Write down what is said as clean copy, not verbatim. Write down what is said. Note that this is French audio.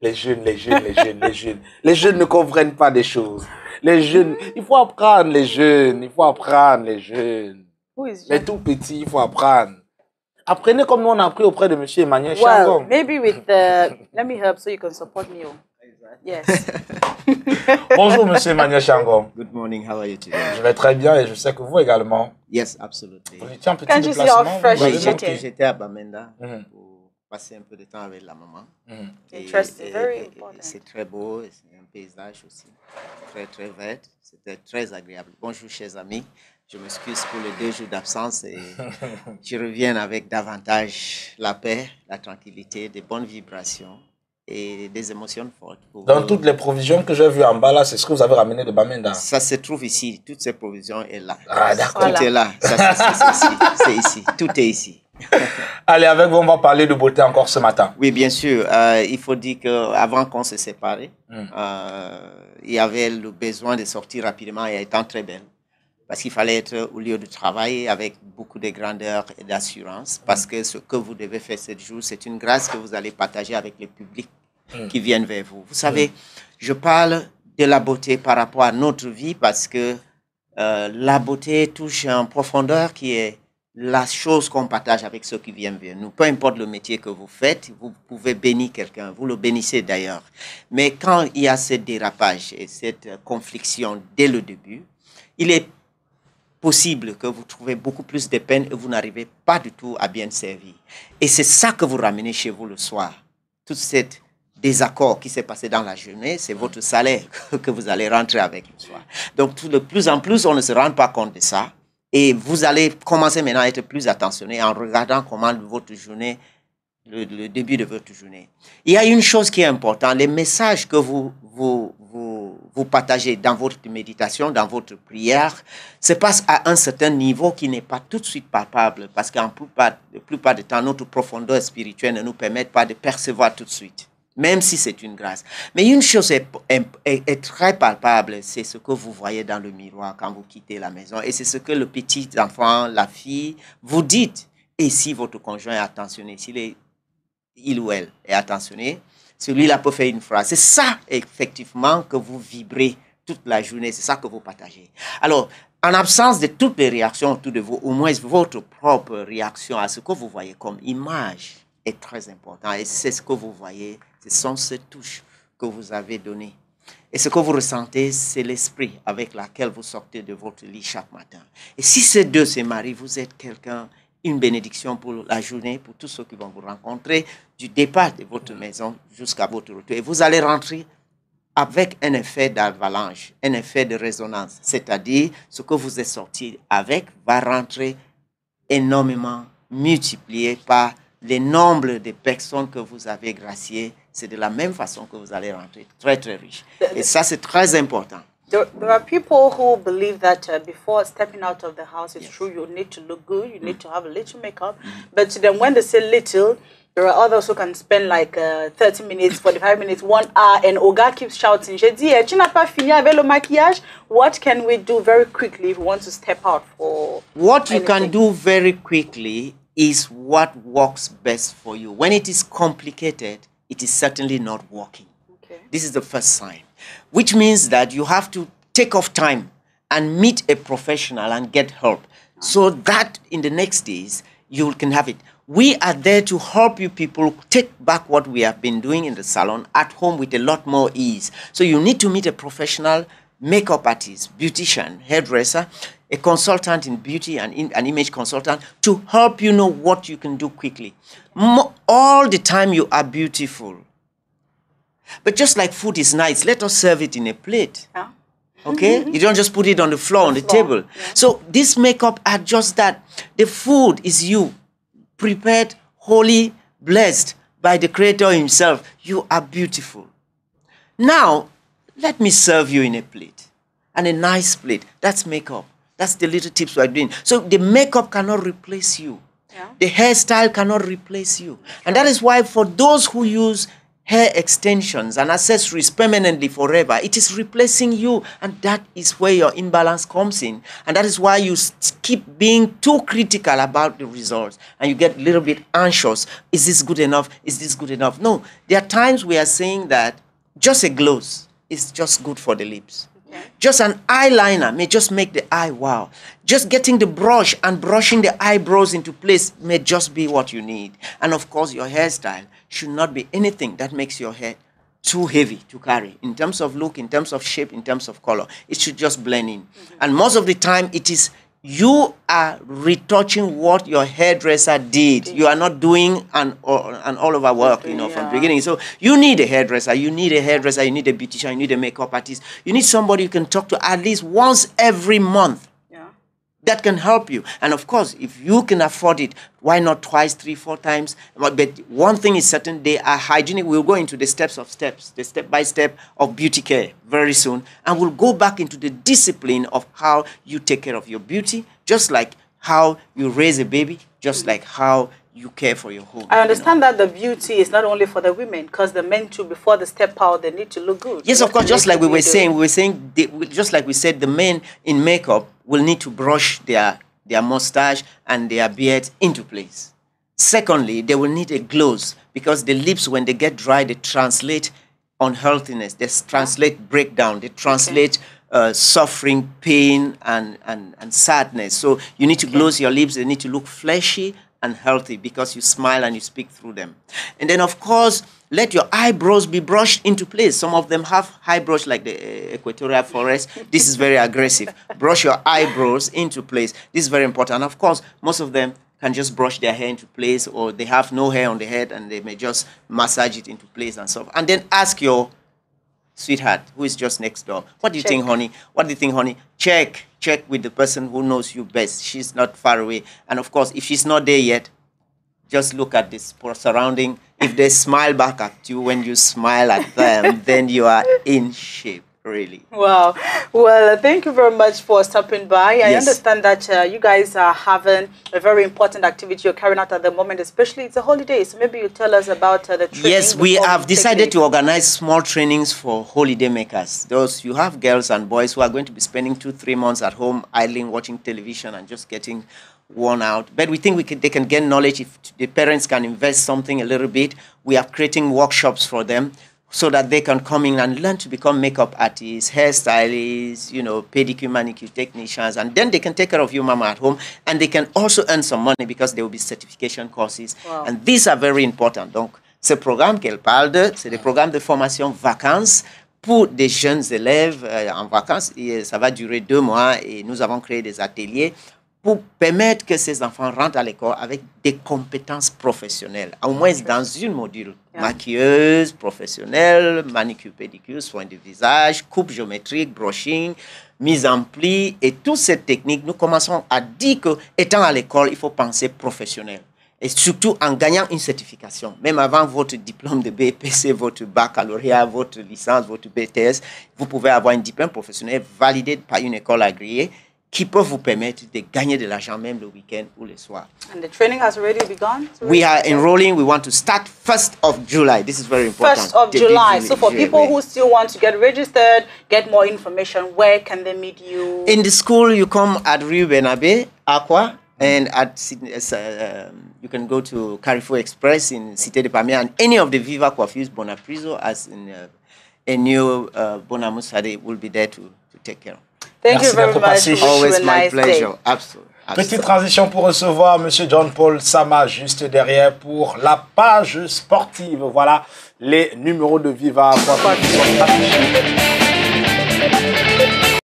Les jeunes. Les jeunes ne comprennent pas des choses. Les jeunes, il faut apprendre les jeunes. Les tout petits, il faut apprendre. Apprenez comme nous on a appris auprès de M. Emmanuel Changom. Well, maybe with let me help so you can support me. Yes. Bonjour, M. Emmanuel Changom. Good morning. How are you today? Je vais très bien et je sais que vous également. Yes, absolutely. Vous étiez un petit Can't you see how fresh Oui, it j'étais à Bamenda pour passer un peu de temps avec la maman. Interesting, very important. C'est très beau, c'est un paysage aussi très très vert. C'était très agréable. Bonjour, chers amis. Je m'excuse pour les 2 jours d'absence et je reviens avec davantage la paix, la tranquillité, des bonnes vibrations et des émotions fortes. Dans toutes les provisions que j'ai vues en bas là, c'est ce que vous avez ramené de Bamenda. Ça se trouve ici. Toutes ces provisions sont là. Ah, d'accord. Tout est là. C'est ici. Tout est ici. Allez, avec vous, on va parler de beauté encore ce matin. Oui, bien sûr. Il faut dire qu'avant qu'on se sépare, il y avait le besoin de sortir rapidement et étant très belle. Parce qu'il fallait être au lieu de travail avec beaucoup de grandeur et d'assurance. Parce que ce que vous devez faire ce jour, c'est une grâce que vous allez partager avec le public qui viennent vers vous. Vous savez, je parle de la beauté par rapport à notre vie parce que la beauté touche en profondeur qui est la chose qu'on partage avec ceux qui viennent vers nous. Peu importe le métier que vous faites, vous pouvez bénir quelqu'un. Vous le bénissez d'ailleurs. Mais quand il y a ce dérapage et cette confliction dès le début, il est possible que vous trouvez beaucoup plus de peine et vous n'arrivez pas du tout à bien servir. Et c'est ça que vous ramenez chez vous le soir. Tout ce désaccord qui s'est passé dans la journée, c'est votre salaire que vous allez rentrer avec le soir. Donc, de plus en plus, on ne se rend pas compte de ça. Et vous allez commencer maintenant à être plus attentionné en regardant comment votre journée, le début de votre journée. Il y a une chose qui est importante, les messages que vous partagez dans votre méditation, dans votre prière, se passent à un certain niveau qui n'est pas tout de suite palpable parce qu'en plupart du temps, notre profondeur spirituelle ne nous permet pas de percevoir tout de suite, même si c'est une grâce. Mais une chose est très palpable, c'est ce que vous voyez dans le miroir quand vous quittez la maison. Et c'est ce que le petit enfant, la fille, vous dites. Et si votre conjoint est attentionné, il ou elle est attentionné, celui-là peut faire une phrase. C'est ça, effectivement, que vous vibrez toute la journée. C'est ça que vous partagez. Alors, en absence de toutes les réactions autour de vous, au moins votre propre réaction à ce que vous voyez comme image est très important. Et c'est ce que vous voyez, ce sont ces touches que vous avez données. Et ce que vous ressentez, c'est l'esprit avec lequel vous sortez de votre lit chaque matin. Et si ces deux se marient, vous êtes quelqu'un, une bénédiction pour la journée, pour tous ceux qui vont vous rencontrer, du départ de votre maison jusqu'à votre retour. Et vous allez rentrer avec un effet d'avalanche, un effet de résonance. C'est-à-dire, ce que vous êtes sorti avec va rentrer énormément multiplié par le nombre de personnes que vous avez graciées. C'est de la même façon que vous allez rentrer très, très riche. Et ça, c'est très important. There are people who believe that before stepping out of the house, it's true, you need to look good, you need to have a little makeup. But then when they say little, there are others who can spend like 30 minutes, 45 minutes, 1 hour, and Oga keeps shouting, j'ai dit, tu n'as pas fini avec le maquillage? What can we do very quickly if we want to step out for What you anything? can do very quickly is what works best for you. When it is complicated, it is certainly not working. Okay. This is the first sign, which means that you have to take off time and meet a professional and get help so that in the next days you can have it. We are there to help you people take back what we have been doing in the salon at home with a lot more ease. So you need to meet a professional makeup artist, beautician, hairdresser, a consultant in beauty and an image consultant to help you know what you can do quickly. All the time you are beautiful. But just like food is nice, let us serve it in a plate. Yeah. Okay? You don't just put it on the floor, on the table. Yeah. So this makeup are just that. The food is you, prepared, holy, blessed by the Creator himself. You are beautiful. Now, let me serve you in a plate. And a nice plate. That's makeup. That's the little tips we're doing. So the makeup cannot replace you. Yeah. The hairstyle cannot replace you. And that is why for those who use hair extensions and accessories permanently forever. It is replacing you, and that is where your imbalance comes in. And that is why you keep being too critical about the results, and you get a little bit anxious. Is this good enough? Is this good enough? No, there are times we are saying that just a gloss is just good for the lips. Just an eyeliner may just make the eye wow. Just getting the brush and brushing the eyebrows into place may just be what you need. And of course, your hairstyle should not be anything that makes your hair too heavy to carry. In terms of look, in terms of shape, in terms of color, it should just blend in. And most of the time, it is you are retouching what your hairdresser did. You are not doing an all-over work, from the beginning. So you need a hairdresser, you need a beautician, you need a makeup artist. You need somebody you can talk to at least once every month. That can help you. And of course, if you can afford it, why not twice, 3, 4 times? But one thing is certain, they are hygienic. We'll go into the the step-by-step of beauty care very soon. And we'll go back into the discipline of how you take care of your beauty, just like how you raise a baby, just like how you care for your home. I understand that the beauty is not only for the women, because the men too, before they step out, they need to look good. Yes, of course, just like we were saying, just like we said, the men in makeup will need to brush their mustache and their beard into place. Secondly, they will need a gloss, because the lips, when they get dry, they translate unhealthiness, they translate breakdown, they translate suffering, pain, and sadness. So you need to gloss your lips, they need to look fleshy and healthy, because you smile and you speak through them. And then, of course, let your eyebrows be brushed into place. Some of them have high brush like the equatorial forest. This is very aggressive. Brush your eyebrows into place. This is very important. And of course, most of them can just brush their hair into place, or they have no hair on the head and they may just massage it into place and so on. And then ask your sweetheart, who is just next door, what do you think, honey? What do you think, honey? Check with the person who knows you best. She's not far away. And of course, if she's not there yet, just look at this surrounding. If they smile back at you when you smile at them, then you are in shape, really. Wow. Well, thank you very much for stopping by. I understand that you guys are having a very important activity you're carrying out at the moment, especially it's a holiday. So maybe you tell us about the training. Yes, we have decided to organize small trainings for holiday makers. Those, you have girls and boys who are going to be spending 2-3 months at home idling, watching television and just getting worn out. But we think they can gain knowledge if the parents can invest something a little bit. We are creating workshops for them, so that they can come in and learn to become makeup artists, hairstylists, pedicure, manicure technicians, and then they can take care of your mama at home, and they can also earn some money because there will be certification courses. Wow. And these are very important. Donc, ce programme qu'elle parle de, c'est des programmes de formation vacances pour des jeunes élèves en vacances. Et ça va durer 2 mois et nous avons créé des ateliers pour permettre que ces enfants rentrent à l'école avec des compétences professionnelles, au moins dans une module. Maquilleuse, professionnelle, manicure, pédicure, soins du visage, coupe géométrique, brushing, mise en pli, et toutes ces techniques, nous commençons à dire qu'étant à l'école, il faut penser professionnel. Et surtout en gagnant une certification. Même avant votre diplôme de BPC, votre baccalauréat, votre licence, votre BTS, vous pouvez avoir un diplôme professionnel validé par une école agréée qui peut vous permettre de gagner de l'argent même le week-end ou le soir. And the training has already begun? We are enrolling. We want to start 1st of July. This is very important. 1st of July. So for people who still want to get registered, get more information, where can they meet you? In the school, you come at Rue Benabe, Aqua, and at you can go to Carrefour Express in Cité de Pamiers, and any of the Viva Coiffures Bonapriso, as in a new Bonamoussade, will be there to take care of. Thank you very much. Always my pleasure. Absolutely. Petite transition pour recevoir M. John Paul Sama juste derrière pour la page sportive. Voilà les numéros de Viva qui sont affichés